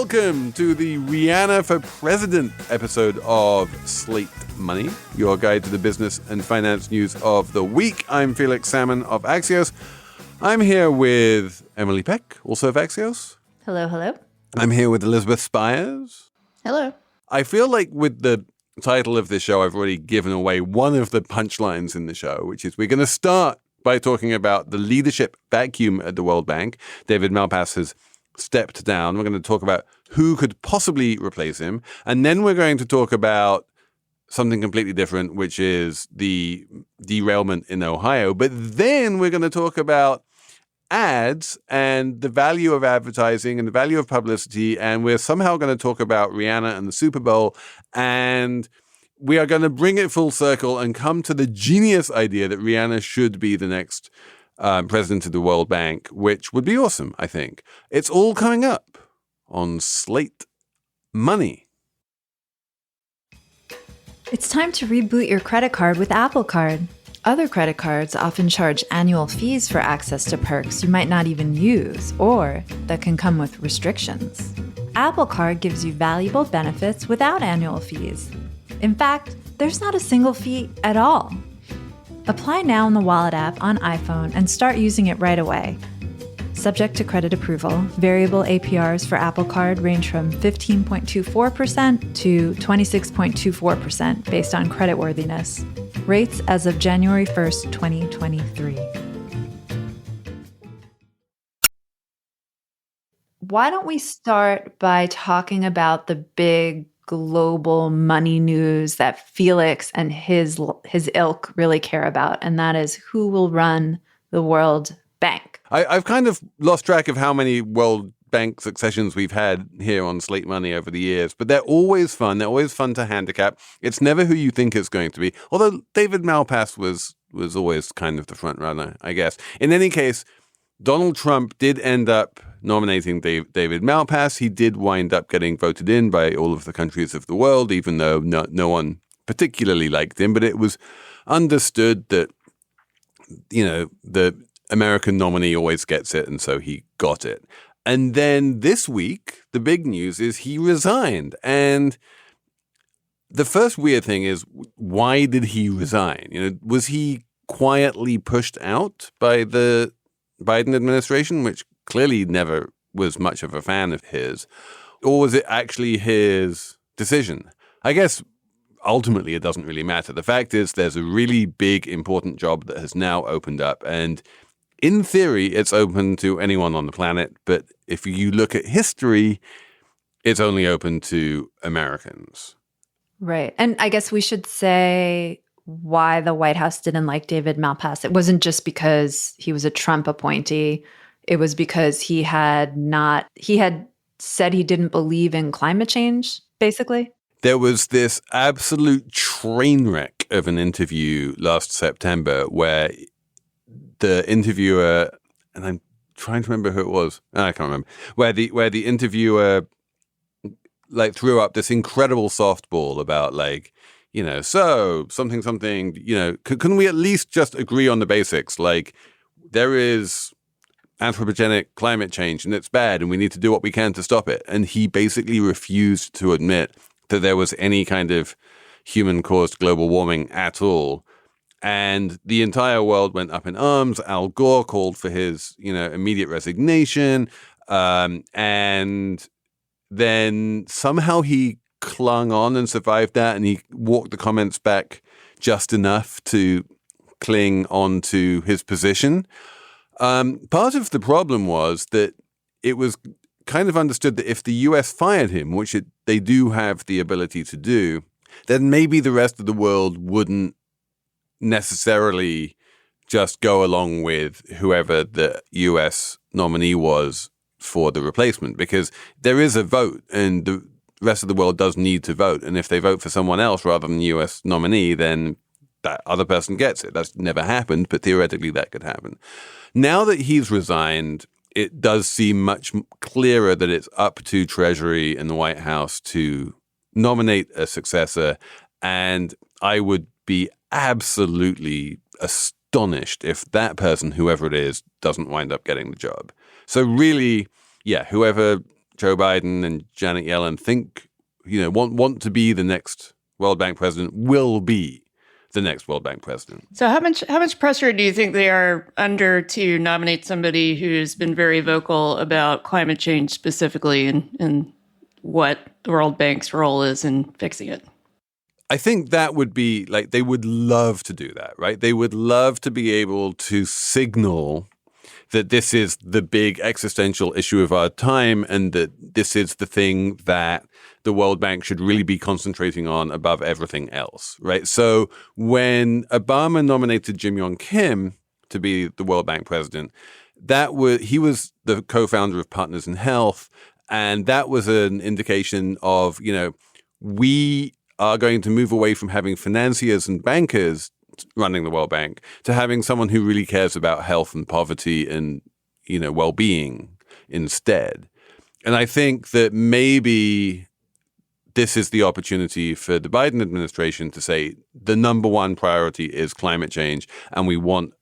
welcome to the Rihanna for President episode of Slate Money, your guide to the business and finance news of the week. I'm Felix Salmon of Axios. I'm here with Emily Peck, also of Axios. Hello, hello. I'm here with Elizabeth Spiers. Hello. I feel like with the title of this show, I've already given away one of the punchlines in the show, which is we're going to start by talking about the leadership vacuum at the World Bank. David Malpass has stepped down. We're going to talk about who could possibly replace him. And then we're going to talk about something completely different, which is the derailment in Ohio. But then we're going to talk about ads and the value of advertising and the value of publicity. And we're somehow going to talk about Rihanna and the Super Bowl. And we are going to bring it full circle and come to the genius idea that Rihanna should be the next president of the World Bank, which would be awesome, I think. It's all coming up on Slate Money. It's time to reboot your credit card with Apple Card. Other credit cards often charge annual fees for access to perks you might not even use or that can come with restrictions. Apple Card gives you valuable benefits without annual fees. In fact, there's not a single fee at all. Apply now in the Wallet app on iPhone and start using it right away. Subject to credit approval, variable APRs for Apple Card range from 15.24% to 26.24% based on creditworthiness. Rates as of January 1st, 2023. Why don't we start by talking about the big global money news that Felix and his ilk really care about, and that is who will run the World Bank. I've kind of lost track of how many World Bank successions we've had here on Slate Money over the years, but they're always fun. They're always fun to handicap. It's never who you think it's going to be, although David Malpass was always kind of the front runner, I guess. In any case, Donald Trump did end up nominating David Malpass. He did wind up getting voted in by all of the countries of the world, even though no one particularly liked him. But it was understood that, you know, the American nominee always gets it. And so he got it. And then this week, the big news is he resigned. And the first weird thing is, why did he resign? You know, was he quietly pushed out by the Biden administration, which clearly never was much of a fan of his, or was it actually his decision? I guess ultimately it doesn't really matter. The fact is there's a really big, important job that has now opened up. And in theory, it's open to anyone on the planet. But if you look at history, it's only open to Americans. Right. And I guess we should say why the White House didn't like David Malpass. It wasn't just because he was a Trump appointee. It was because he had said he didn't believe in climate change, basically. There was this absolute train wreck of an interview last September where the interviewer, and I'm trying to remember who it was. I can't remember. Where the interviewer like threw up this incredible softball about like, you know, so something, you know, can we at least just agree on the basics? Like there is anthropogenic climate change and it's bad and we need to do what we can to stop it. And he basically refused to admit that there was any kind of human caused global warming at all. And the entire world went up in arms. Al Gore called for his, you know, immediate resignation. And then somehow he clung on and survived that. And he walked the comments back just enough to cling on to his position. Part of the problem was that it was kind of understood that if the US fired him, which they do have the ability to do, then maybe the rest of the world wouldn't necessarily just go along with whoever the US nominee was for the replacement, because there is a vote and the rest of the world does need to vote. And if they vote for someone else rather than the US nominee, then that other person gets it. That's never happened, but theoretically that could happen. Now that he's resigned, it does seem much clearer that it's up to Treasury and the White House to nominate a successor. And I would be absolutely astonished if that person, whoever it is, doesn't wind up getting the job. So really, yeah, whoever Joe Biden and Janet Yellen think, want to be the next World Bank president, will be the next World Bank president. So how much pressure do you think they are under to nominate somebody who's been very vocal about climate change specifically and what the World Bank's role is in fixing it? I think that would be like, they would love to do that, right? They would love to be able to signal that this is the big existential issue of our time and that this is the thing that the World Bank should really be concentrating on above everything else, right? So when Obama nominated Jim Yong Kim to be the World Bank president, he was the co-founder of Partners in Health, and that was an indication of, we are going to move away from having financiers and bankers running the World Bank to having someone who really cares about health and poverty and, well-being instead. And I think that maybe this is the opportunity for the Biden administration to say the number one priority is climate change, and we want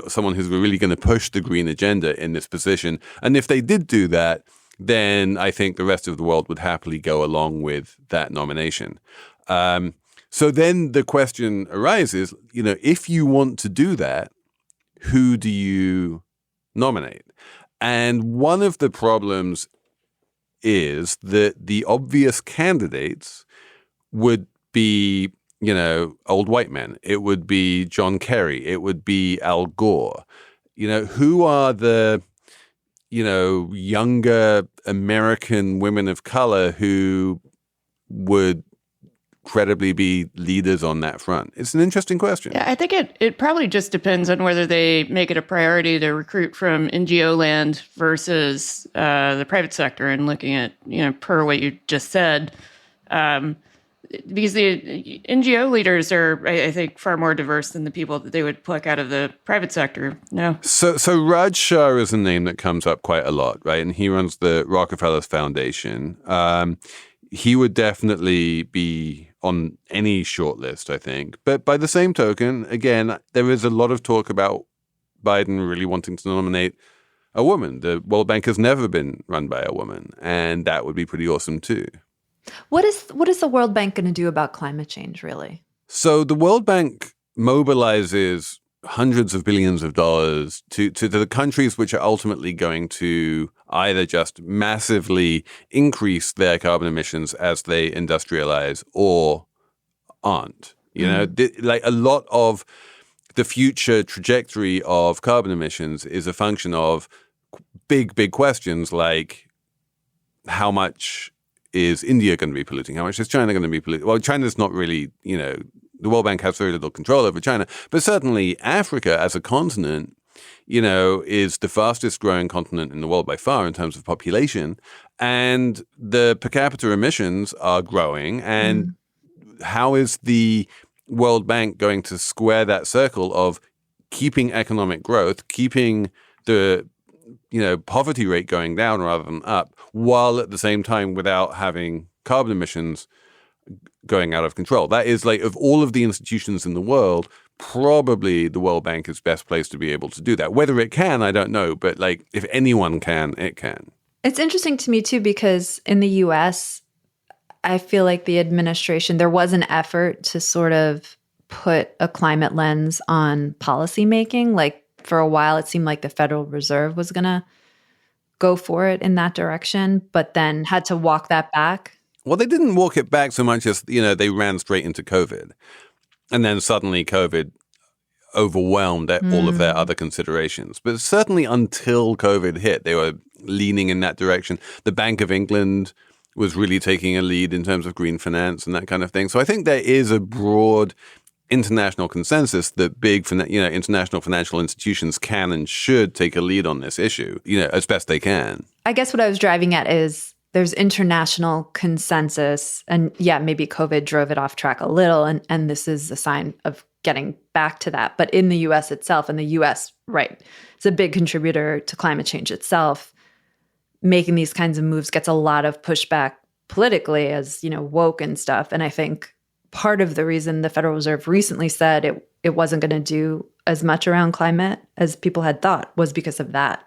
someone who's really going to push the green agenda in this position. And if they did do that, then I think the rest of the world would happily go along with that nomination. So then the question arises, if you want to do that, who do you nominate? And one of the problems is that the obvious candidates would be, old white men. It would be John Kerry. It would be Al Gore. Who are the, younger American women of color who would credibly be leaders on that front? It's an interesting question. Yeah, I think it probably just depends on whether they make it a priority to recruit from NGO land versus the private sector, and looking at, per what you just said, because the NGO leaders are, I think, far more diverse than the people that they would pluck out of the private sector. No. So Raj Shah is a name that comes up quite a lot, right? And he runs the Rockefeller Foundation. He would definitely be on any shortlist, I think. But by the same token, again, there is a lot of talk about Biden really wanting to nominate a woman. The World Bank has never been run by a woman, and that would be pretty awesome too. What is the World Bank going to do about climate change, really? So the World Bank mobilizes hundreds of billions of dollars to the countries which are ultimately going to either just massively increase their carbon emissions as they industrialize or aren't. Like a lot of the future trajectory of carbon emissions is a function of big questions like how much is India going to be polluting? How much is China going to be polluting? Well, China's not really, the World Bank has very little control over China, but certainly Africa as a continent, is the fastest growing continent in the world by far in terms of population. And the per capita emissions are growing. And how is the World Bank going to square that circle of keeping economic growth, keeping the poverty rate going down rather than up, while at the same time without having carbon emissions going out of control? That is, like, of all of the institutions in the world, probably the World Bank is best placed to be able to do that. Whether it can, I don't know. But like, if anyone can, it can. It's interesting to me, too, because in the U.S., I feel like the administration, there was an effort to sort of put a climate lens on policymaking. Like, for a while, it seemed like the Federal Reserve was going to go for it in that direction, but then had to walk that back. Well, they didn't walk it back so much as, they ran straight into COVID. And then suddenly COVID overwhelmed all of their other considerations. But certainly until COVID hit, they were leaning in that direction. The Bank of England was really taking a lead in terms of green finance and that kind of thing. So I think there is a broad international consensus that big, international financial institutions can and should take a lead on this issue, as best they can. I guess what I was driving at is there's international consensus, and yeah, maybe COVID drove it off track a little, and this is a sign of getting back to that. But in the U.S. itself, and the U.S., right, it's a big contributor to climate change itself. Making these kinds of moves gets a lot of pushback politically as, woke and stuff. And I think part of the reason the Federal Reserve recently said it wasn't going to do as much around climate as people had thought was because of that,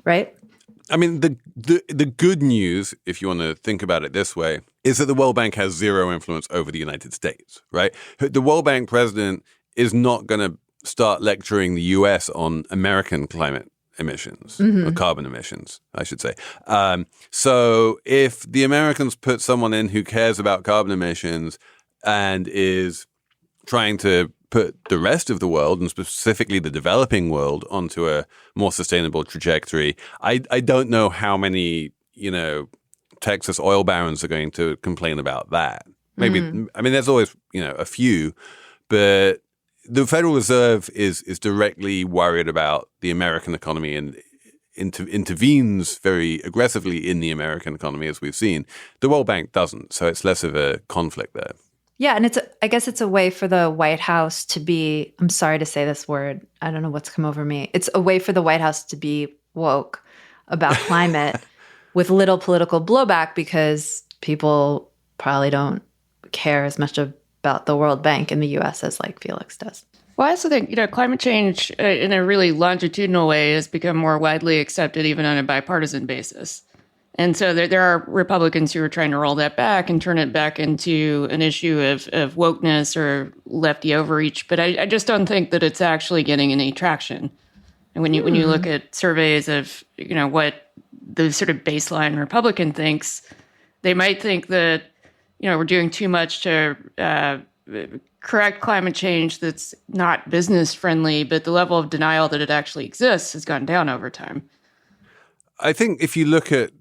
right? I mean, the good news, if you want to think about it this way, is that the World Bank has zero influence over the United States, right? The World Bank president is not going to start lecturing the U.S. on American climate emissions, or carbon emissions, I should say. So if the Americans put someone in who cares about carbon emissions and is trying to put the rest of the world, and specifically the developing world, onto a more sustainable trajectory, I don't know how many, Texas oil barons are going to complain about that. Maybe, I mean, there's always, a few, but the Federal Reserve is directly worried about the American economy and intervenes very aggressively in the American economy, as we've seen. The World Bank doesn't, so it's less of a conflict there. Yeah, and I guess it's a way for the White House to be, I'm sorry to say this word, I don't know what's come over me. It's a way for the White House to be woke about climate with little political blowback, because people probably don't care as much about the World Bank in the U.S. as like Felix does. Well, I also think, climate change in a really longitudinal way has become more widely accepted even on a bipartisan basis. And so there are Republicans who are trying to roll that back and turn it back into an issue of wokeness or lefty overreach. But I just don't think that it's actually getting any traction. And when you look at surveys of, what the sort of baseline Republican thinks, they might think that, we're doing too much to correct climate change that's not business friendly, but the level of denial that it actually exists has gone down over time. I think if you look at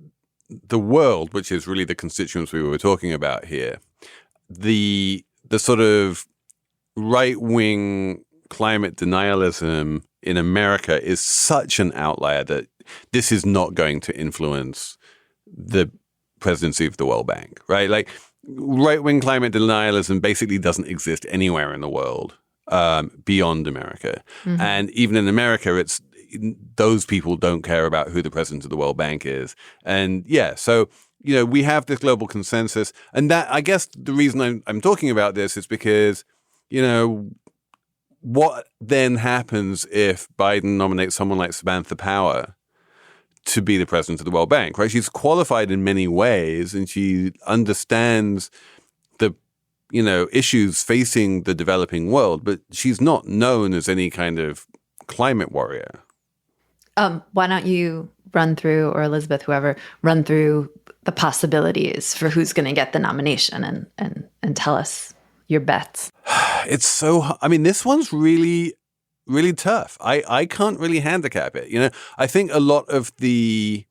the world, which is really the constituents we were talking about here, the sort of right-wing climate denialism in America is such an outlier that this is not going to influence the presidency of the World Bank, right? Like, right-wing climate denialism basically doesn't exist anywhere in the world beyond America. And even in America, it's those people don't care about who the president of the World Bank is. And yeah, so, we have this global consensus. And that, I guess the reason I'm talking about this is because, what then happens if Biden nominates someone like Samantha Power to be the president of the World Bank, right? She's qualified in many ways and she understands the, issues facing the developing world, but she's not known as any kind of climate warrior. Why don't you run through, or Elizabeth, whoever, run through the possibilities for who's going to get the nomination and tell us your bets? It's so, this one's really, really tough. I can't really handicap it. I think a lot of the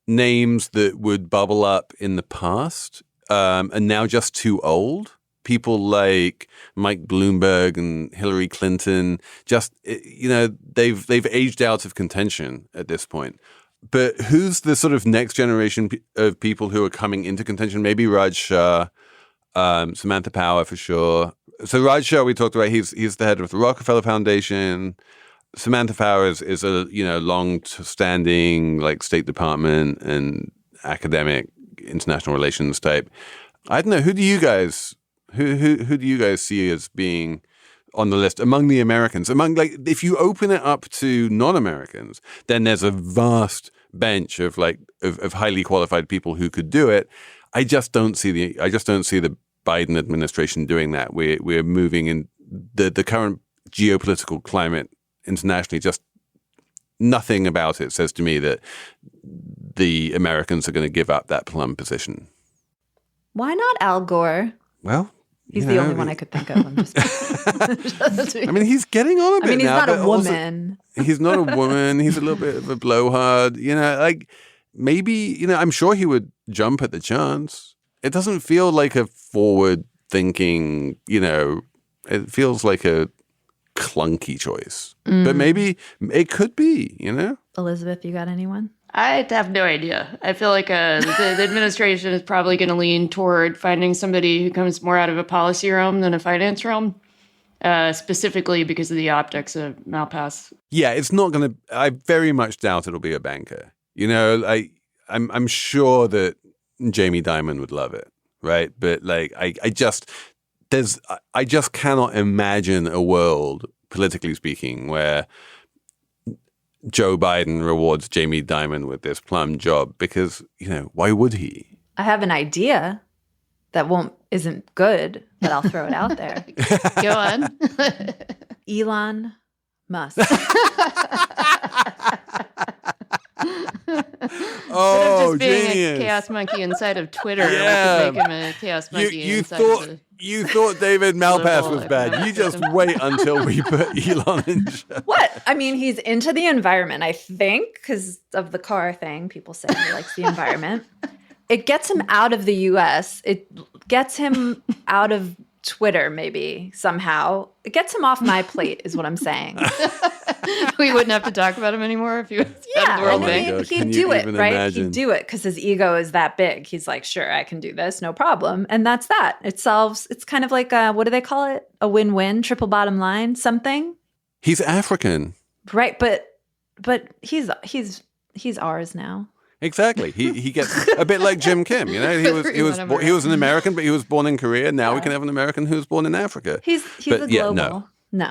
names that would bubble up in the past are now just too old. People like Mike Bloomberg and Hillary Clinton, just, they've aged out of contention at this point. But who's the sort of next generation of people who are coming into contention? Maybe Raj Shah, Samantha Power for sure. So Raj Shah, we talked about, he's the head of the Rockefeller Foundation. Samantha Power is a long-standing like State Department and academic international relations type. I don't know. Who do you guys see as being on the list among the Americans? If you open it up to non-Americans, then there's a vast bench of highly qualified people who could do it. I just don't see the Biden administration doing that. We're moving in the current geopolitical climate internationally. Just nothing about it says to me that the Americans are going to give up that plum position. Why not Al Gore? Well, he's the only one I could think of. I'm just he's getting on a bit now. He's not a woman. He's not a woman. He's a little bit of a blowhard. Maybe, I'm sure he would jump at the chance. It doesn't feel like a forward-thinking, it feels like a clunky choice. But maybe it could be, Elizabeth, you got anyone? I have no idea. I feel like the administration is probably going to lean toward finding somebody who comes more out of a policy realm than a finance realm, specifically because of the optics of Malpass. Yeah, it's not going to. I very much doubt it'll be a banker. I'm sure that Jamie Dimon would love it, right? But I just cannot imagine a world, politically speaking, where Joe Biden rewards Jamie Dimon with this plum job because, why would he? I have an idea that isn't good, but I'll throw it out there. Go on. Elon Musk. Oh, Instead of just being genius. a chaos monkey inside of Twitter, Yeah. we could make him a chaos monkey You inside of thought you thought David Malpass was bad. economic You just system. wait until we put Elon in charge. What? I mean, he's into the environment, I think, because of the car thing. People say he likes the environment. It gets him out of the U.S. It gets him out of Twitter, maybe, somehow. It gets him off my plate, is what I'm saying. We wouldn't have to talk about him anymore if he was out of the World I Bank. mean, God, he'd can do you it, even right? imagine? He'd do it because his ego is that big. He's like, sure, I can do this, no problem. And that's that. It's kind of like what do they call it? A win-win, triple bottom line, something. He's African. Right, but he's ours now. Exactly. He gets a bit like Jim Kim. He was an American, but he was born in Korea. Now we can have an American who's born in Africa. He's But a yeah, global. No,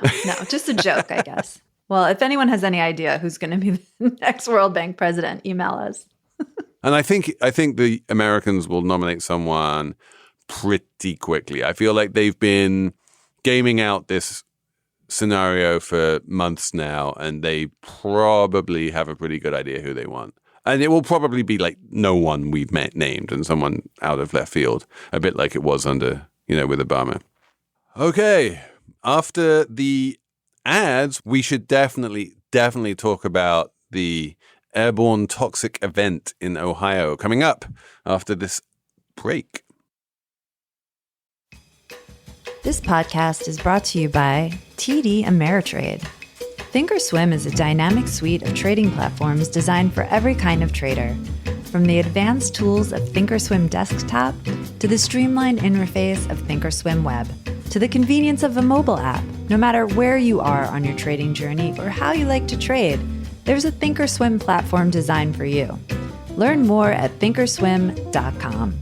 just a joke, I guess. Well, if anyone has any idea who's going to be the next World Bank president, email us. And I think the Americans will nominate someone pretty quickly. I feel like they've been gaming out this scenario for months now, and they probably have a pretty good idea who they want. And it will probably be like no one we've named and someone out of left field, a bit like it was under, with Obama. Okay, after the ads, we should definitely talk about the airborne toxic event in Ohio coming up after this break. This podcast is brought to you by TD Ameritrade. Thinkorswim is a dynamic suite of trading platforms designed for every kind of trader. From the advanced tools of Thinkorswim Desktop to the streamlined interface of Thinkorswim Web to the convenience of a mobile app. No matter where you are on your trading journey or how you like to trade, there's a Thinkorswim platform designed for you. Learn more at thinkorswim.com.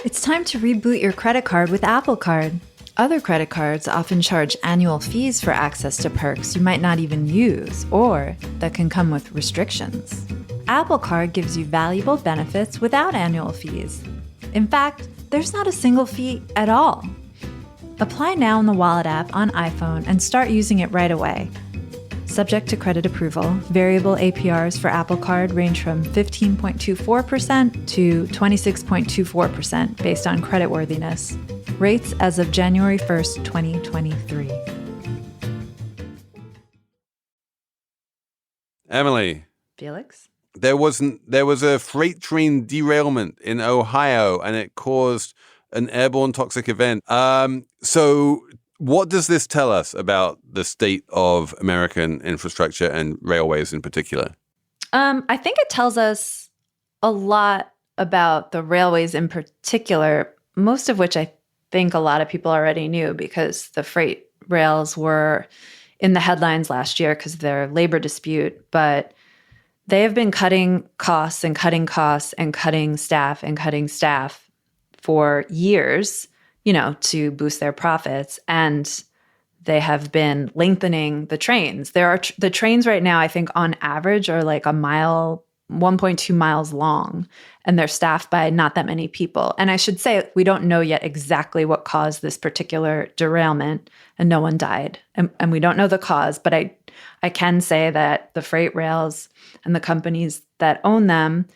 It's time to reboot your credit card with Apple Card. Other credit cards often charge annual fees for access to perks you might not even use or that can come with restrictions. Apple Card gives you valuable benefits without annual fees. In fact, there's not a single fee at all. Apply now in the Wallet app on iPhone and start using it right away. Subject to credit approval, variable APRs for Apple Card range from 15.24% to 26.24% based on creditworthiness. Rates as of January 1st, 2023. Emily, Felix? there was a freight train derailment in Ohio, and it caused an airborne toxic event. So what does this tell us about the state of American infrastructure and railways in particular? I think it tells us a lot about the railways in particular, most of which I think a lot of people already knew because the freight rails were in the headlines last year because of their labor dispute. But they have been cutting costs and cutting costs and cutting staff for years, to boost their profits. And they have been lengthening the trains. The trains right now, I think on average are like a mile, 1.2 miles long, and they're staffed by not that many people. And I should say, we don't know yet exactly what caused this particular derailment, and no one died. And we don't know the cause, but I can say that the freight rails and the companies that own them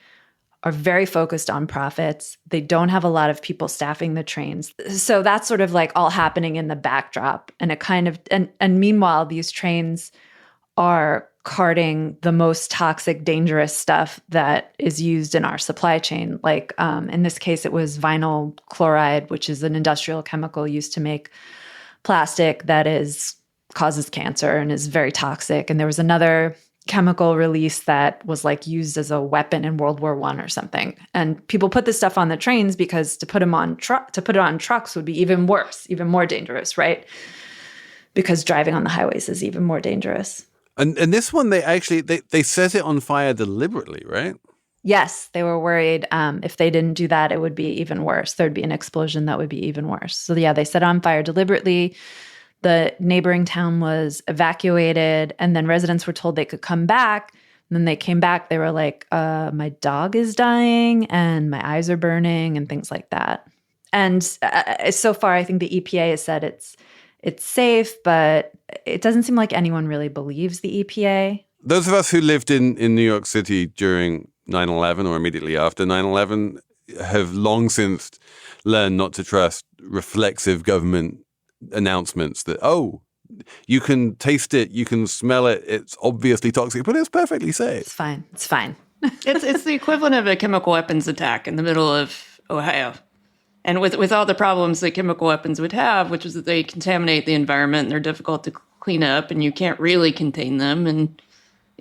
are very focused on profits. They don't have a lot of people staffing the trains. So that's sort of like all happening in the backdrop. And it kind of, and meanwhile, these trains are carting the most toxic, dangerous stuff that is used in our supply chain. Like in this case, it was vinyl chloride, which is an industrial chemical used to make plastic that causes cancer and is very toxic. And there was another chemical release that was like used as a weapon in World War I or something. And people put this stuff on the trains because to put it on trucks would be even worse, even more dangerous, right? Because driving on the highways is even more dangerous. And this one, they set it on fire deliberately, right? Yes, they were worried if they didn't do that, it would be even worse. There'd be an explosion that would be even worse. So yeah, they set it on fire deliberately. The neighboring town was evacuated, and then residents were told they could come back. And then they came back. They were like, my dog is dying and my eyes are burning and things like that. And so far, I think the EPA has said it's safe, but it doesn't seem like anyone really believes the EPA. Those of us who lived in New York City during 9/11 or immediately after 9/11 have long since learned not to trust reflexive government announcements that, oh, you can taste it, you can smell it, it's obviously toxic, but it's perfectly safe. It's fine. It's fine. It's the equivalent of a chemical weapons attack in the middle of Ohio. And with all the problems that chemical weapons would have, which is that they contaminate the environment and they're difficult to clean up and you can't really contain them. And,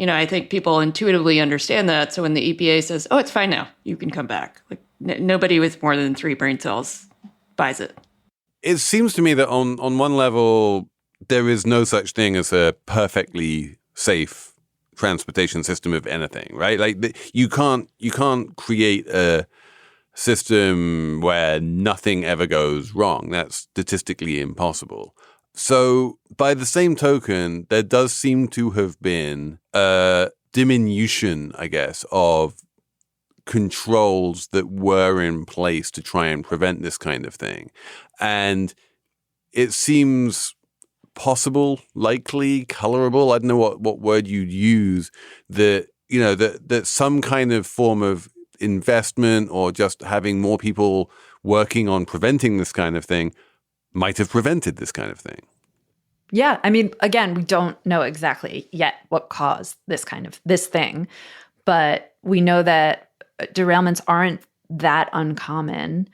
I think people intuitively understand that. So when the EPA says, oh, it's fine now, you can come back. Like nobody with more than 3 brain cells buys it. It seems to me that on one level, there is no such thing as a perfectly safe transportation system of anything, right? Like you can't create a system where nothing ever goes wrong. That's statistically impossible. So by the same token, there does seem to have been a diminution, I guess, of controls that were in place to try and prevent this kind of thing. And it seems possible, likely, colorable, I don't know what word you'd use, that, that some kind of form of investment or just having more people working on preventing this kind of thing might have prevented this kind of thing. Yeah. I mean, again, we don't know exactly yet what caused this thing, but we know that derailments aren't that uncommon.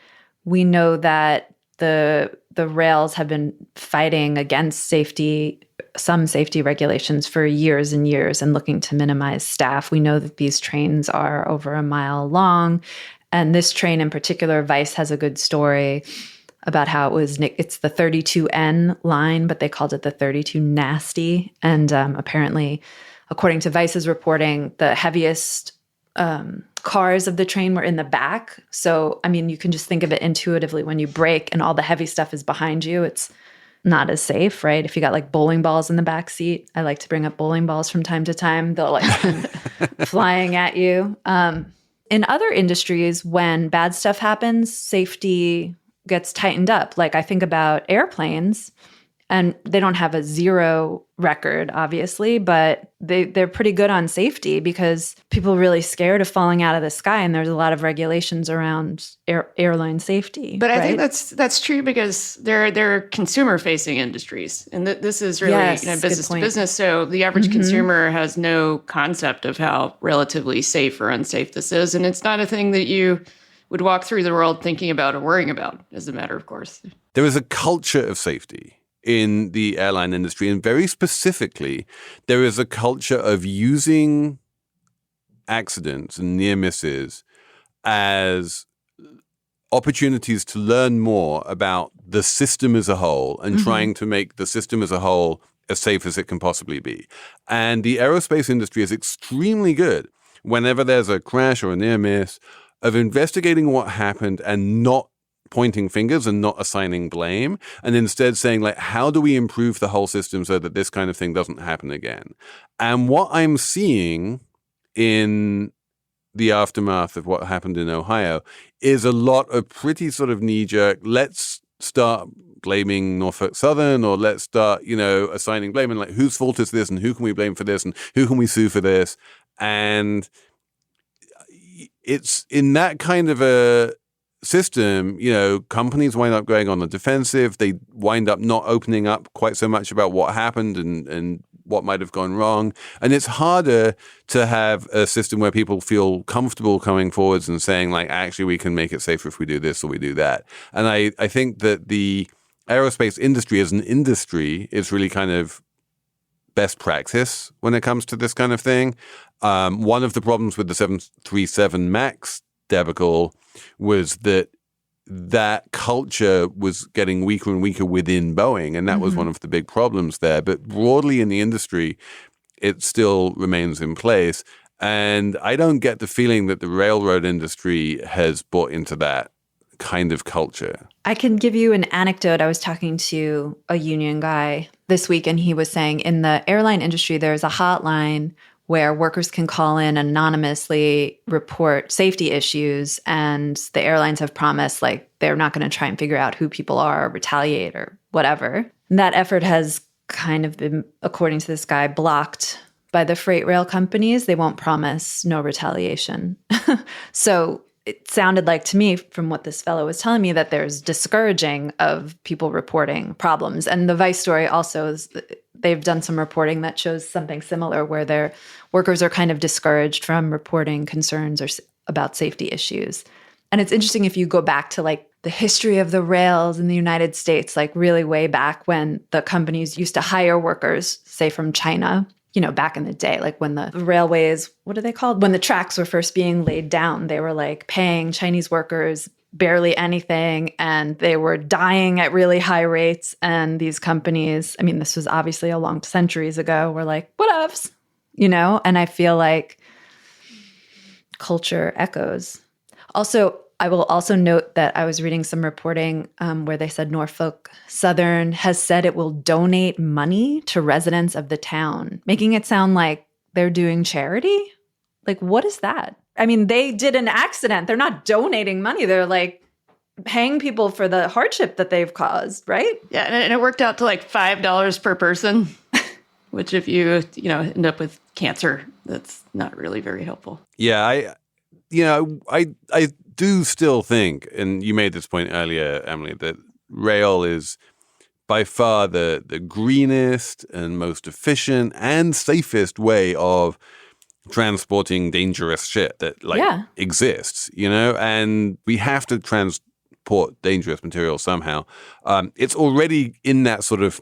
We know that the rails have been fighting against some safety regulations for years and years and looking to minimize staff. We know that these trains are over a mile long. And this train in particular, Vice has a good story about how it's the 32N line, but they called it the 32 Nasty. And apparently, according to Vice's reporting, the heaviest cars of the train were in the back. So, I mean, you can just think of it intuitively. When you brake and all the heavy stuff is behind you, it's not as safe, right? If you got like bowling balls in the back seat, I like to bring up bowling balls from time to time. They'll like flying at you. In other industries, when bad stuff happens, safety gets tightened up. Like I think about airplanes, and they don't have a zero record, obviously, but they're pretty good on safety because people are really scared of falling out of the sky, and there's a lot of regulations around airline safety. But right? I think that's true because they're consumer-facing industries, and this is really business to business. So the average consumer has no concept of how relatively safe or unsafe this is, and it's not a thing that you would walk through the world thinking about or worrying about, as a matter of course. There is a culture of safety in the airline industry, and very specifically, there is a culture of using accidents and near misses as opportunities to learn more about the system as a whole and trying to make the system as a whole as safe as it can possibly be. And the aerospace industry is extremely good whenever there's a crash or a near miss of investigating what happened and not pointing fingers and not assigning blame, and instead saying, like, how do we improve the whole system so that this kind of thing doesn't happen again? And what I'm seeing in the aftermath of what happened in Ohio is a lot of pretty sort of knee-jerk, let's start blaming Norfolk Southern, or let's start, assigning blame, and like, whose fault is this, and who can we blame for this, and who can we sue for this? And it's in that kind of a system, companies wind up going on the defensive. They wind up not opening up quite so much about what happened and what might have gone wrong. And it's harder to have a system where people feel comfortable coming forwards and saying, like, actually, we can make it safer if we do this or we do that. And I think that the aerospace industry as an industry is really kind of best practice when it comes to this kind of thing. One of the problems with the 737 MAX debacle was that culture was getting weaker and weaker within Boeing, and that was one of the big problems there. But broadly in the industry, it still remains in place. And I don't get the feeling that the railroad industry has bought into that kind of culture. I can give you an anecdote. I was talking to a union guy this week, and he was saying in the airline industry, there's a hotline where workers can call in anonymously, report safety issues, and the airlines have promised like they're not going to try and figure out who people are or retaliate or whatever. And that effort has kind of been, according to this guy, blocked by the freight rail companies. They won't promise no retaliation. So it sounded like to me from what this fellow was telling me that there's discouraging of people reporting problems. And the Vice story also is, they've done some reporting that shows something similar where their workers are kind of discouraged from reporting concerns or about safety issues. And it's interesting if you go back to like the history of the rails in the United States, like really way back when the companies used to hire workers, say from China, you know, back in the day, like when the railways, what are they called? When the tracks were first being laid down, they were like paying Chinese workers barely anything and they were dying at really high rates. And these companies, I mean, this was obviously a long centuries ago, were like, whatevs, you know? And I feel like culture echoes. Also, I will also note that I was reading some reporting where they said Norfolk Southern has said it will donate money to residents of the town, making it sound like they're doing charity. Like, what is that? I mean, they did an accident. They're not donating money. They're like paying people for the hardship that they've caused, right? Yeah, and it worked out to like $5 per person, which if you end up with cancer, that's not really very helpful. Yeah, I do still think, and you made this point earlier, Emily, that rail is by far the greenest and most efficient and safest way of transporting dangerous shit that exists, and we have to transport dangerous material somehow. It's already in that sort of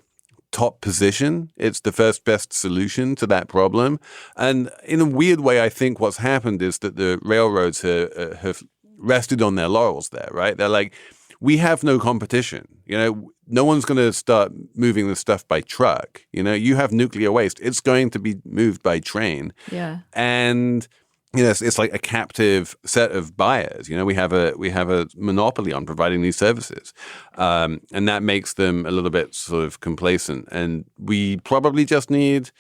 top position. It's the first best solution to that problem. And in a weird way, I think what's happened is that the railroads have rested on their laurels there, right? They're like, we have no competition. No one's going to start moving this stuff by truck. You have nuclear waste. It's going to be moved by train. Yeah. And it's like a captive set of buyers. We have a monopoly on providing these services, and that makes them a little bit sort of complacent. And we probably just need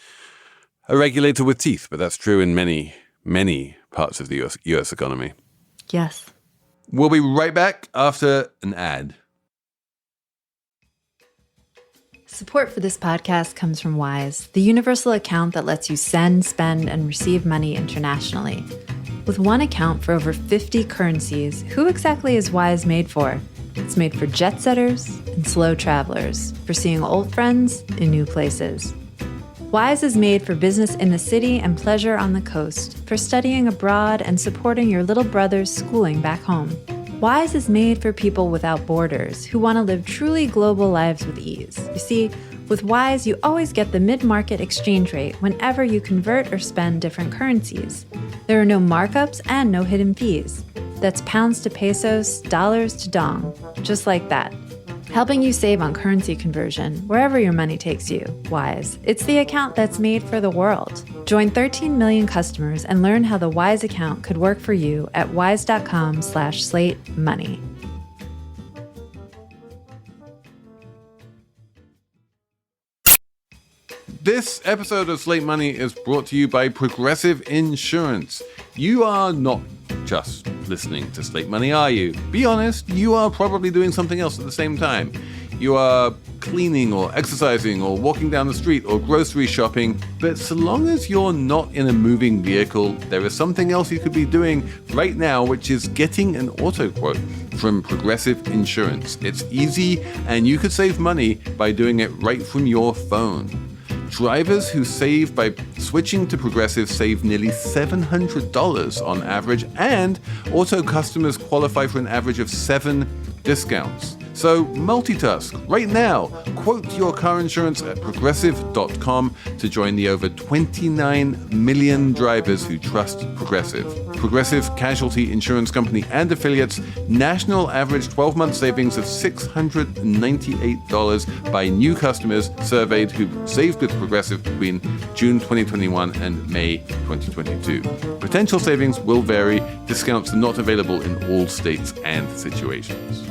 a regulator with teeth, but that's true in many, many parts of the U.S. economy. Yes. We'll be right back after an ad. Support for this podcast comes from Wise, the universal account that lets you send, spend, and receive money internationally. With one account for over 50 currencies, who exactly is Wise made for? It's made for jet setters and slow travelers, for seeing old friends in new places. Wise is made for business in the city and pleasure on the coast, for studying abroad and supporting your little brother's schooling back home. Wise is made for people without borders who want to live truly global lives with ease. You see, with Wise, you always get the mid-market exchange rate whenever you convert or spend different currencies. There are no markups and no hidden fees. That's pounds to pesos, dollars to dong, just like that. Helping you save on currency conversion wherever your money takes you. Wise. It's the account that's made for the world. Join 13 million customers and learn how the Wise account could work for you at wise.com/slatemoney. This episode of Slate Money is brought to you by Progressive Insurance. You are not just listening to Slate Money, are you? Be honest, you are probably doing something else at the same time. You are cleaning or exercising or walking down the street or grocery shopping. But so long as you're not in a moving vehicle, there is something else you could be doing right now, which is getting an auto quote from Progressive Insurance. It's easy and you could save money by doing it right from your phone. Drivers who save by switching to Progressive save nearly $700 on average, and auto customers qualify for an average of 7 discounts. So multitask right now. Quote your car insurance at progressive.com to join the over 29 million drivers who trust Progressive. Progressive Casualty Insurance Company and affiliates. National average 12-month savings of $698 by new customers surveyed who saved with Progressive between June 2021 and May 2022. Potential savings will vary. Discounts are not available in all states and situations.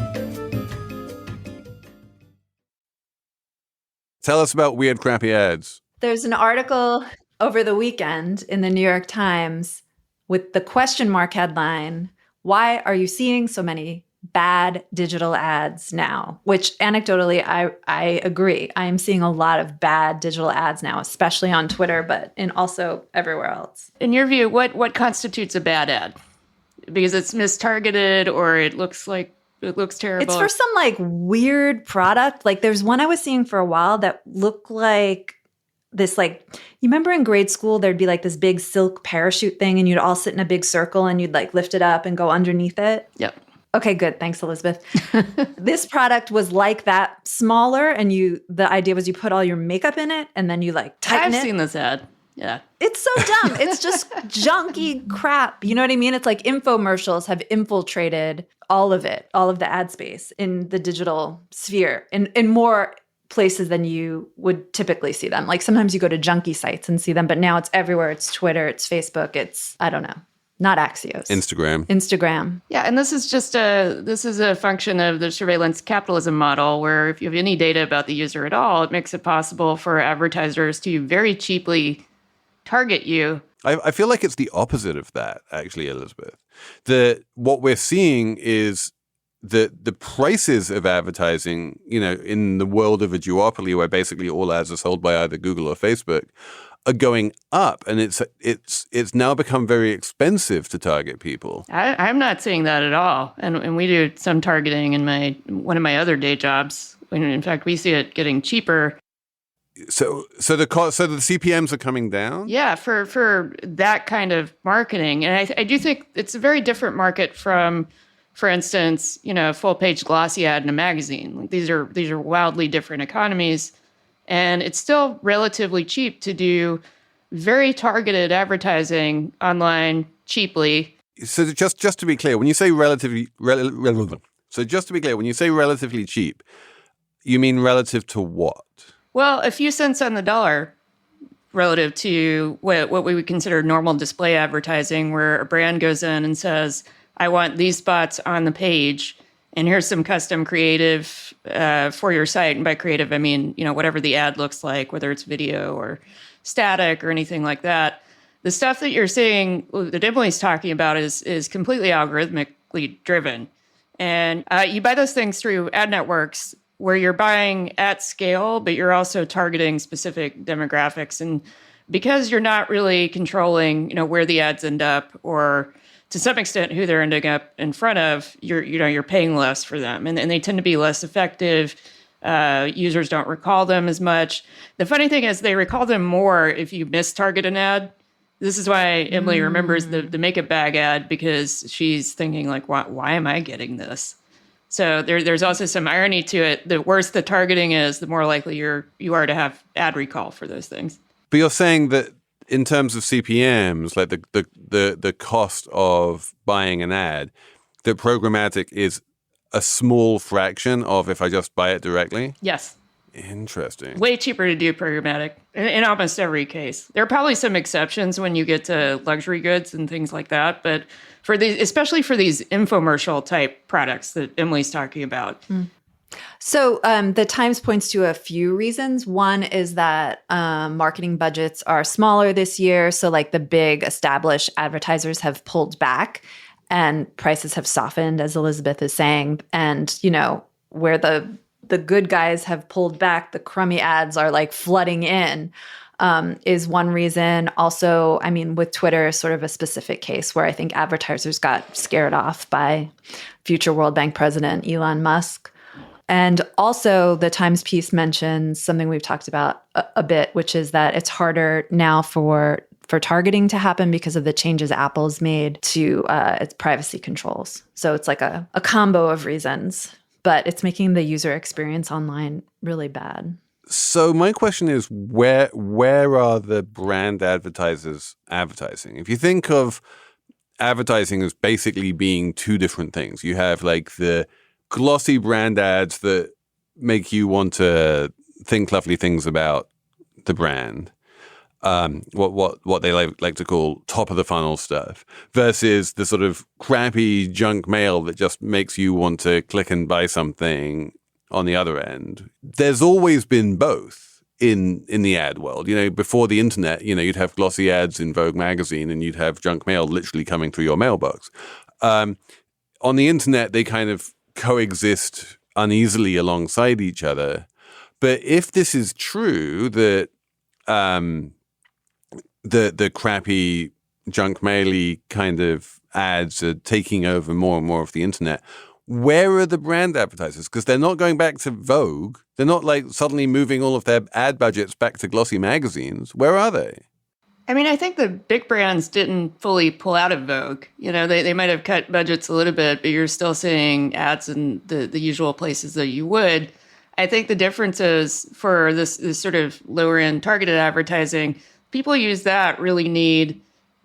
Tell us about weird, crappy ads. There's an article over the weekend in the New York Times with the question mark headline, "Why are you seeing so many bad digital ads now?" Which anecdotally, I agree. I am seeing a lot of bad digital ads now, especially on Twitter, but also everywhere else. In your view, what constitutes a bad ad? Because it's mistargeted or it looks terrible. It's for some like weird product. Like there's one I was seeing for a while that looked like this, like, you remember in grade school, there'd be like this big silk parachute thing and you'd all sit in a big circle and you'd like lift it up and go underneath it. Yep. Okay, good. Thanks, Elizabeth. This product was like that, smaller, and the idea was you put all your makeup in it and then you like tighten it. I've seen this ad. Yeah. It's so dumb. It's just junky crap. You know what I mean? It's like infomercials have infiltrated all of it, all of the ad space in the digital sphere in more places than you would typically see them. Like sometimes you go to junky sites and see them, but now it's everywhere. It's Twitter, it's Facebook, it's, I don't know, not Axios. Instagram. Yeah, and this is a function of the surveillance capitalism model where if you have any data about the user at all, it makes it possible for advertisers to very cheaply target you. I feel like it's the opposite of that, actually, Elizabeth. What we're seeing is the prices of advertising, in the world of a duopoly where basically all ads are sold by either Google or Facebook, are going up, and it's now become very expensive to target people. I'm not seeing that at all, and we do some targeting in one of my other day jobs. In fact, we see it getting cheaper. So the CPMs are coming down? Yeah, for that kind of marketing. And I do think it's a very different market from, for instance, a full-page glossy ad in a magazine. Like these are wildly different economies. And it's still relatively cheap to do very targeted advertising online cheaply. So just to be clear, when you say relatively cheap, you mean relative to what? Well, a few cents on the dollar relative to what we would consider normal display advertising, where a brand goes in and says, I want these spots on the page, and here's some custom creative for your site. And by creative, I mean, whatever the ad looks like, whether it's video or static or anything like that. The stuff that you're seeing, that Emily's talking about is completely algorithmically driven. And you buy those things through ad networks where you're buying at scale, but you're also targeting specific demographics. And because you're not really controlling, where the ads end up, or to some extent who they're ending up in front of, you're paying less for them, and they tend to be less effective. Users don't recall them as much. The funny thing is they recall them more if you mistarget an ad. This is why Emily remembers the makeup bag ad, because she's thinking like, why am I getting this? So there's also some irony to it. The worse the targeting is, the more likely you are to have ad recall for those things. But you're saying that in terms of CPMs, like the cost of buying an ad, that programmatic is a small fraction of if I just buy it directly? Yes. Interesting. Way cheaper to do programmatic in almost every case. There are probably some exceptions when you get to luxury goods and things like that, but especially for these infomercial type products that Emily's talking about. So the Times points to a few reasons. One is that marketing budgets are smaller this year. So like the big established advertisers have pulled back and prices have softened, as Elizabeth is saying. And, where the good guys have pulled back, the crummy ads are like flooding in, is one reason. Also, I mean, with Twitter, sort of a specific case where I think advertisers got scared off by future World Bank president Elon Musk. And also the Times piece mentions something we've talked about a bit, which is that it's harder now for targeting to happen because of the changes Apple's made to its privacy controls. So it's like a combo of reasons. but it's making the user experience online really bad. So my question is, where are the brand advertisers advertising? If you think of advertising as basically being two different things, you have like the glossy brand ads that make you want to think lovely things about the brand, what they like to call top of the funnel stuff, versus the sort of crappy junk mail that just makes you want to click and buy something on the other end. There's always been both in the ad world. You know, before the internet, you know, you'd have glossy ads in Vogue magazine and you'd have junk mail literally coming through your mailbox. On the internet, they kind of coexist uneasily alongside each other. But if this is true, that the crappy junk maily kind of ads are taking over more and more of the internet, where are the brand advertisers? Because they're not going back to Vogue. They're not like suddenly moving all of their ad budgets back to glossy magazines. Where are they? I mean, I think the big brands didn't fully pull out of Vogue. You know, they might have cut budgets a little bit, but you're still seeing ads in the usual places that you would. I think the difference is for this sort of lower end targeted advertising, people use that really need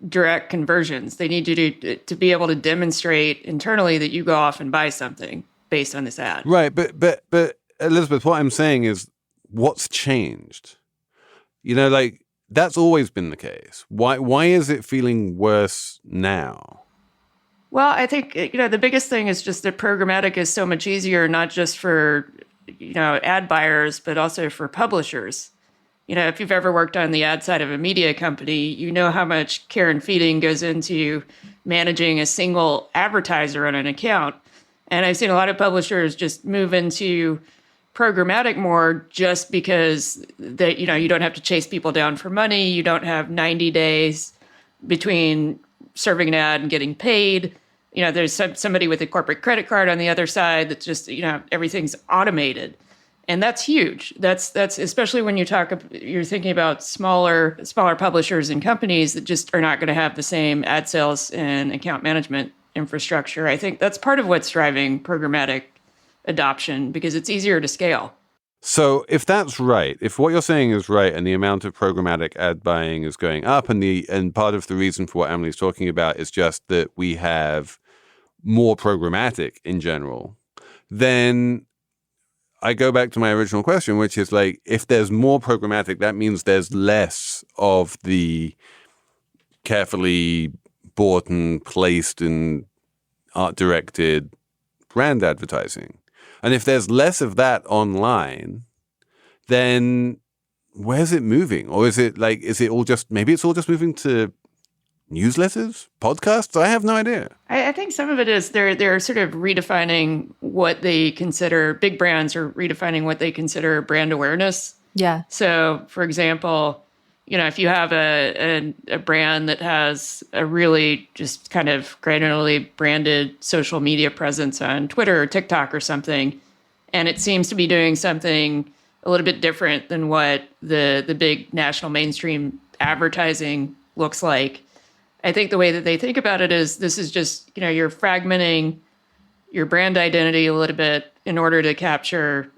direct conversions. They need you to be able to demonstrate internally that you go off and buy something based on this ad. Right. But Elizabeth, what I'm saying is what's changed? You know, like that's always been the case. Why is it feeling worse now? Well, I think, you know, the biggest thing is just that programmatic is so much easier, not just for, you know, ad buyers, but also for publishers. You know, if you've ever worked on the ad side of a media company, you know how much care and feeding goes into managing a single advertiser on an account. And I've seen a lot of publishers just move into programmatic more just because that, you know, you don't have to chase people down for money. You don't have 90 days between serving an ad and getting paid. You know, there's somebody with a corporate credit card on the other side that's just, you know, everything's automated. And that's huge. That's especially when you're thinking about smaller publishers and companies that just are not going to have the same ad sales and account management infrastructure. I think that's part of what's driving programmatic adoption because it's easier to scale. So if that's right, if what you're saying is right and the amount of programmatic ad buying is going up and part of the reason for what Emily's talking about is just that we have more programmatic in general, then I go back to my original question, which is like, if there's more programmatic, that means there's less of the carefully bought and placed and art-directed brand advertising. And if there's less of that online, then where's it moving? Or is it all just moving to newsletters, podcasts? I have no idea. I think some of it is they're sort of redefining what they consider, big brands are redefining what they consider brand awareness. Yeah. So, for example, you know, if you have a brand that has a really just kind of granularly branded social media presence on Twitter or TikTok or something, and it seems to be doing something a little bit different than what the big national mainstream advertising looks like, I think the way that they think about it is this is just, you know, you're fragmenting your brand identity a little bit in order to capture,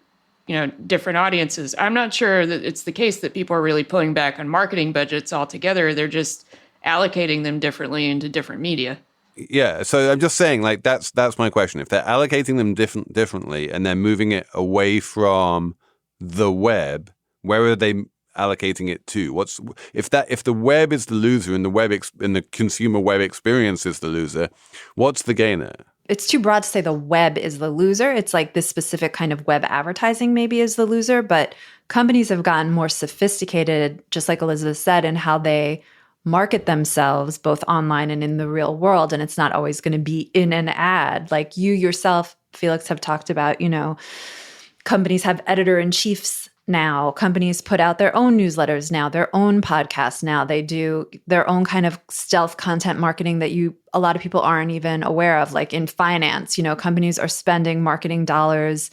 you know, different audiences. I'm not sure that it's the case that people are really pulling back on marketing budgets altogether. They're just allocating them differently into different media. Yeah. So I'm just saying, like, that's my question. If they're allocating them differently and they're moving it away from the web, where are they allocating it to? If the web is the loser and the consumer web experience is the loser, what's the gainer? It's too broad to say the web is the loser. It's like this specific kind of web advertising maybe is the loser, but companies have gotten more sophisticated, just like Elizabeth said, in how they market themselves both online and in the real world. And it's not always going to be in an ad. Like you yourself, Felix, have talked about, you know, companies have editor-in-chiefs now. Companies put out their own newsletters now, their own podcasts now. They do their own kind of stealth content marketing that a lot of people aren't even aware of. Like in finance, you know, companies are spending marketing dollars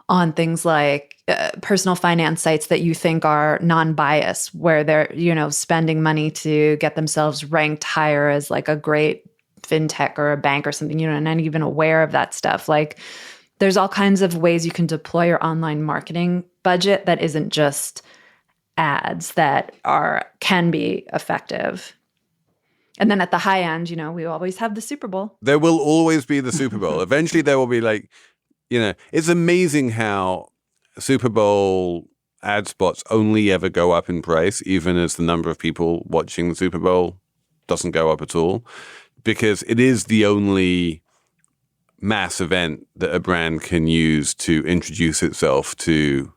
on things like personal finance sites that you think are non-biased, where they're, you know, spending money to get themselves ranked higher as like a great fintech or a bank or something, you know, and not even aware of that stuff. Like there's all kinds of ways you can deploy your online marketing budget that isn't just ads that can be effective. And then at the high end, we always have the Super Bowl. There will always be the Super Bowl. Eventually there will be it's amazing how Super Bowl ad spots only ever go up in price, even as the number of people watching the Super Bowl doesn't go up at all, because it is the only mass event that a brand can use to introduce itself to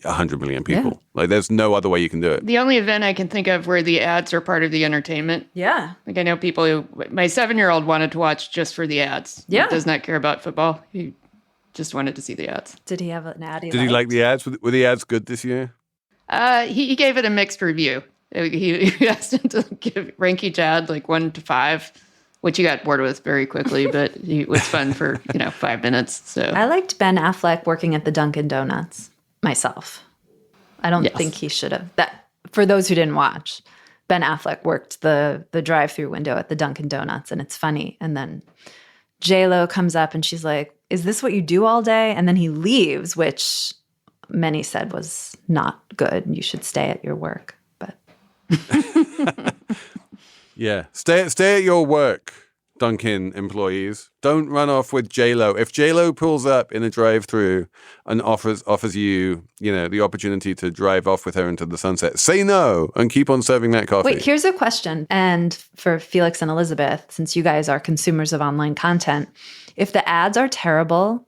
100 million people. Yeah. There's no other way you can do it. The only event I can think of where the ads are part of the entertainment. Yeah. I know people my 7-year-old wanted to watch just for the ads. Yeah. He does not care about football. He just wanted to see the ads. Did he have an ad? Did he like the ads? Were the ads good this year? He gave it a mixed review. He asked him to rank each ad 1 to 5, which he got bored with very quickly, but it was fun for 5 minutes. So I liked Ben Affleck working at the Dunkin' Donuts myself. I don't think he should have. That for those who didn't watch, Ben Affleck worked the drive-through window at the Dunkin' Donuts, and it's funny. And then J-Lo comes up and she's like, "Is this what you do all day?" And then he leaves, which many said was not good. You should stay at your work. But yeah, stay at your work, Dunkin' employees. Don't run off with J-Lo. If J-Lo pulls up in a drive-through and offers you, the opportunity to drive off with her into the sunset, say no and keep on serving that coffee. Wait, here's a question. And for Felix and Elizabeth, since you guys are consumers of online content, if the ads are terrible,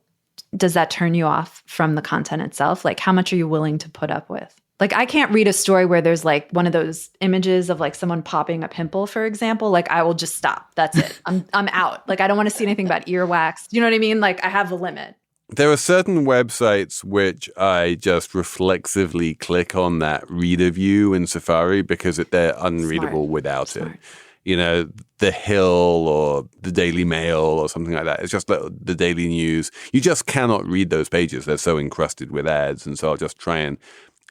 does that turn you off from the content itself? How much are you willing to put up with? I can't read a story where there's one of those images of someone popping a pimple, for example. I will just stop. That's it. I'm out. I don't want to see anything about earwax. You know what I mean? I have a limit. There are certain websites which I just reflexively click on that reader view in Safari because they're unreadable without it. The Hill or the Daily Mail or something like that. It's just the Daily News. You just cannot read those pages. They're so encrusted with ads. And so I'll just try and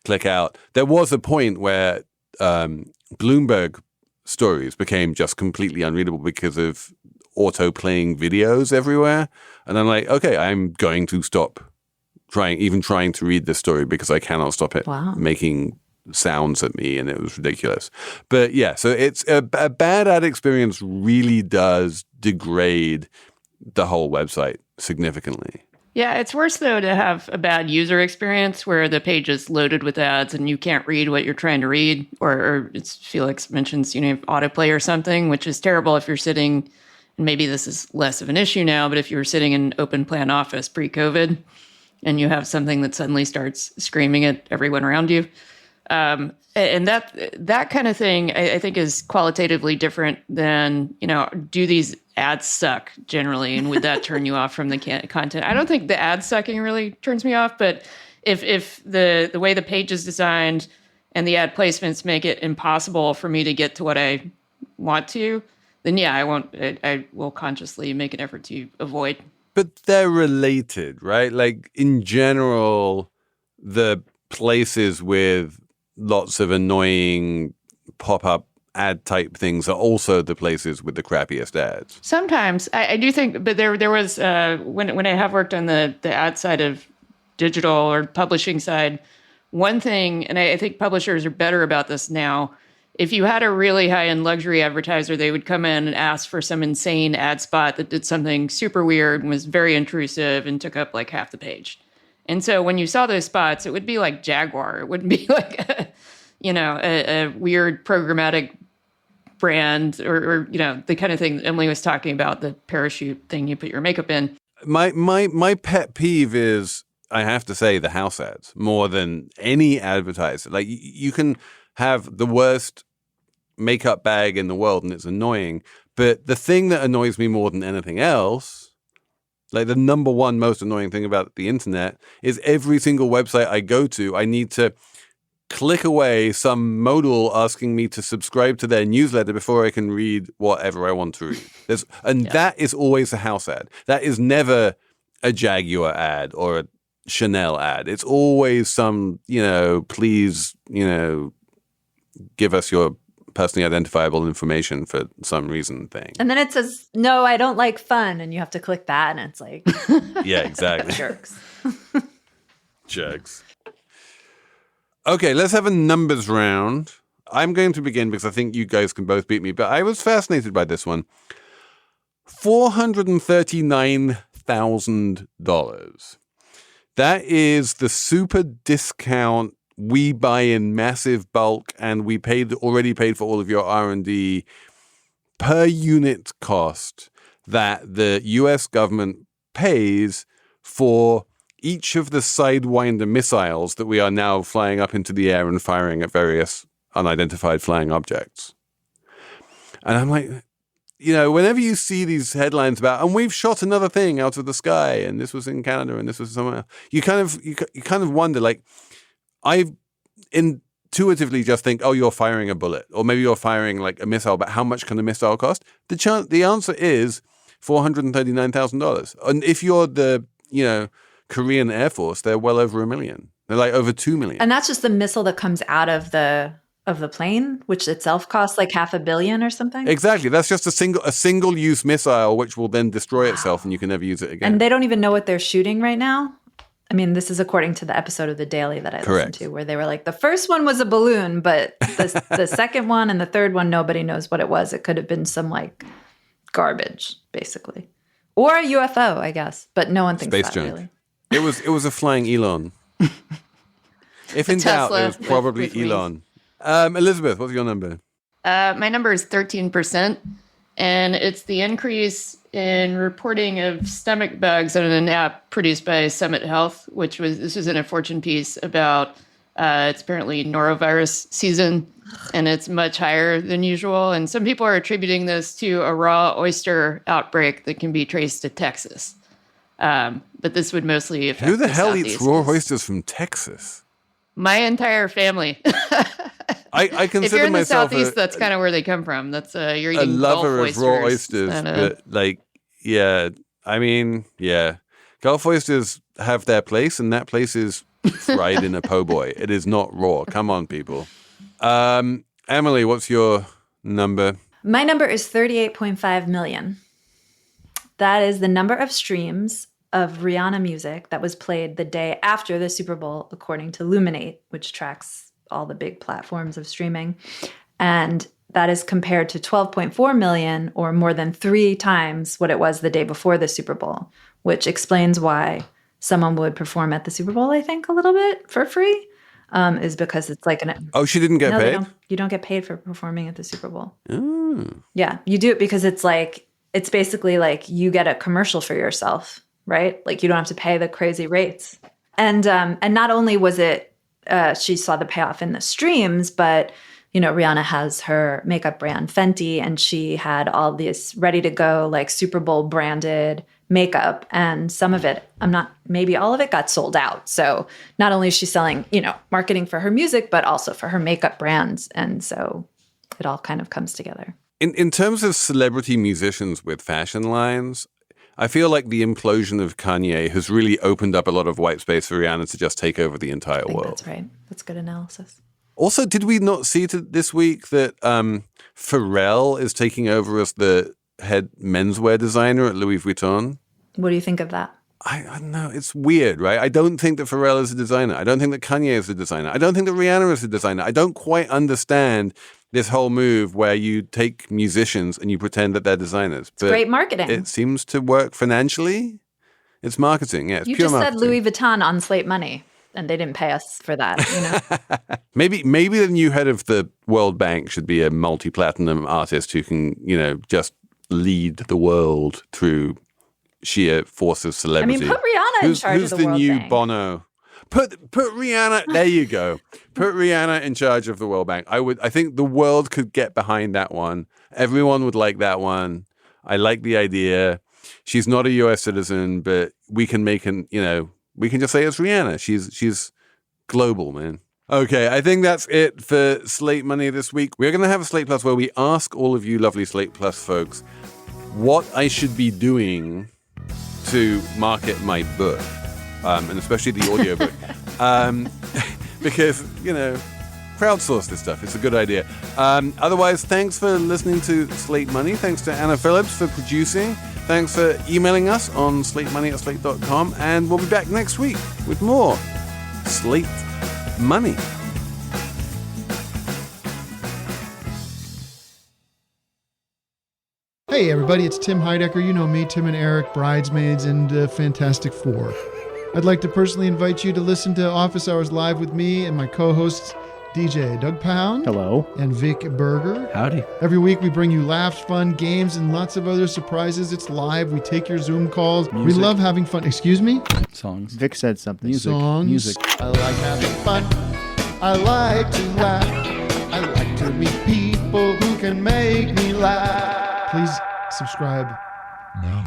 click out. There was a point where Bloomberg stories became just completely unreadable because of auto-playing videos everywhere. And I'm like, okay, I'm going to stop trying to read this story because I cannot stop it making sounds at me, and it was ridiculous. But yeah, so it's a bad ad experience really does degrade the whole website significantly. Yeah, it's worse, though, to have a bad user experience where the page is loaded with ads and you can't read what you're trying to read, or it's Felix mentions, autoplay or something, which is terrible if you're sitting, and maybe this is less of an issue now, but if you were sitting in an open plan office pre-COVID and you have something that suddenly starts screaming at everyone around you. And that kind of thing, I think, is qualitatively different than, do these ads suck generally? And would that turn you off from the content? I don't think the ad sucking really turns me off, but if the way the page is designed and the ad placements make it impossible for me to get to what I want to, then yeah, I will consciously make an effort to avoid. But they're related, right? In general, the places with lots of annoying pop-up ad type things are also the places with the crappiest ads. Sometimes I do think, but there was when I have worked on the ad side of digital or publishing side, one thing, and I think publishers are better about this now. If you had a really high-end luxury advertiser, they would come in and ask for some insane ad spot that did something super weird and was very intrusive and took up half the page. And so when you saw those spots, it would be like Jaguar. It wouldn't be a weird programmatic brand or the kind of thing that Emily was talking about, the parachute thing you put your makeup in. My pet peeve is, I have to say, the house ads more than any advertiser. You can have the worst makeup bag in the world and it's annoying. But the thing that annoys me more than anything else, the number one most annoying thing about the internet, is every single website I go to, I need to click away some modal asking me to subscribe to their newsletter before I can read whatever I want to read. That is always a house ad. That is never a Jaguar ad or a Chanel ad. It's always some, please, give us your personally identifiable information for some reason thing. And then it says, no, I don't like fun. And you have to click that. And it's like, Yeah, exactly. jerks. Jerks. Okay, let's have a numbers round. I'm going to begin because I think you guys can both beat me, but I was fascinated by this one. $439,000. That is the super discount we buy in massive bulk, and we already paid for all of your R&D per unit cost that the US government pays for each of the Sidewinder missiles that we are now flying up into the air and firing at various unidentified flying objects. And I'm like, whenever you see these headlines about, and we've shot another thing out of the sky, and this was in Canada, and this was somewhere else, you kind of wonder, like, I intuitively just think, oh, you're firing a bullet, or maybe you're firing like a missile, but how much can a missile cost? The answer is $439,000. And if you're the, Korean Air Force, they're well over $1 million. They're like over $2 million. And that's just the missile that comes out of the plane, which itself costs like $500 million or something. Exactly. That's just a single use missile, which will then destroy itself and you can never use it again. And they don't even know what they're shooting right now. I mean, this is according to the episode of The Daily that I listened to, where they were like, the first one was a balloon, but the second one and the third one, nobody knows what it was. It could have been some like garbage, basically. Or a UFO, I guess. But no one thinks Space that junk. really. It was a flying Elon. If in doubt, it was probably with Elon. Elizabeth, what's your number? My number is 13%, and it's the increase in reporting of stomach bugs on an app produced by Summit Health, this was in a Fortune piece about it's apparently norovirus season, and it's much higher than usual. And some people are attributing this to a raw oyster outbreak that can be traced to Texas. But this would mostly affect Who the hell Southeast. eats raw oysters from Texas? My entire family. I consider if you're in the myself Southeast, that's kind of where they come from. That's you're eating a lover Gulf of raw oysters. But Gulf oysters have their place, and that place is fried in a po' boy. It is not raw. Come on, people. Emily, what's your number? My number is 38.5 million. That is the number of streams of Rihanna music that was played the day after the Super Bowl, according to Luminate, which tracks all the big platforms of streaming. And that is compared to 12.4 million, or more than 3 times what it was the day before the Super Bowl, which explains why someone would perform at the Super Bowl, I think, a little bit for free, is because it's like Oh, she didn't get paid? You don't get paid for performing at the Super Bowl. Oh. Yeah, you do it because it's basically like you get a commercial for yourself, right? Like you don't have to pay the crazy rates. And not only was it, she saw the payoff in the streams, but Rihanna has her makeup brand Fenty, and she had all this ready to go, like Super Bowl branded makeup, and some of it, maybe all of it got sold out. So not only is she selling, marketing for her music, but also for her makeup brands. And so it all kind of comes together. In terms of celebrity musicians with fashion lines, I feel like the implosion of Kanye has really opened up a lot of white space for Rihanna to just take over the entire world. That's right. That's good analysis. Also, did we not see this week that Pharrell is taking over as the head menswear designer at Louis Vuitton? What do you think of that? I don't know. It's weird, right? I don't think that Pharrell is a designer. I don't think that Kanye is a designer. I don't think that Rihanna is a designer. I don't quite understand this whole move where you take musicians and you pretend that they're designers. It's great marketing. It seems to work financially. It's marketing. Yeah, it's you pure just marketing. said Louis Vuitton on Slate Money, and they didn't pay us for that. Maybe the new head of the World Bank should be a multi-platinum artist who can, just lead the world through sheer force of celebrity. I mean, put Rihanna in charge of the World Bank. Who's the new Bono? Put Rihanna. There you go. Put Rihanna in charge of the World Bank. I think the world could get behind that one. Everyone would like that one. I like the idea. She's not a U.S. citizen, but we can we can just say it's Rihanna. She's global, man. Okay, I think that's it for Slate Money this week. We're going to have a Slate Plus where we ask all of you lovely Slate Plus folks what I should be doing to market my book, and especially the audiobook. Because, crowdsource this stuff. It's a good idea. Otherwise, thanks for listening to Slate Money. Thanks to Anna Phillips for producing. Thanks for emailing us on slatemoney@slate.com. And we'll be back next week with more Slate Money. Hey everybody, it's Tim Heidecker. You know me, Tim and Eric, Bridesmaids, and Fantastic Four. I'd like to personally invite you to listen to Office Hours Live with me and my co-hosts, DJ Doug Pound. Hello. And Vic Berger. Howdy. Every week we bring you laughs, fun, games, and lots of other surprises. It's live. We take your Zoom calls. Music. We love having fun. Excuse me? Songs. Vic said something. Music. Songs. Music. I like having fun. I like to laugh. I like to meet people who can make me laugh. Please subscribe now.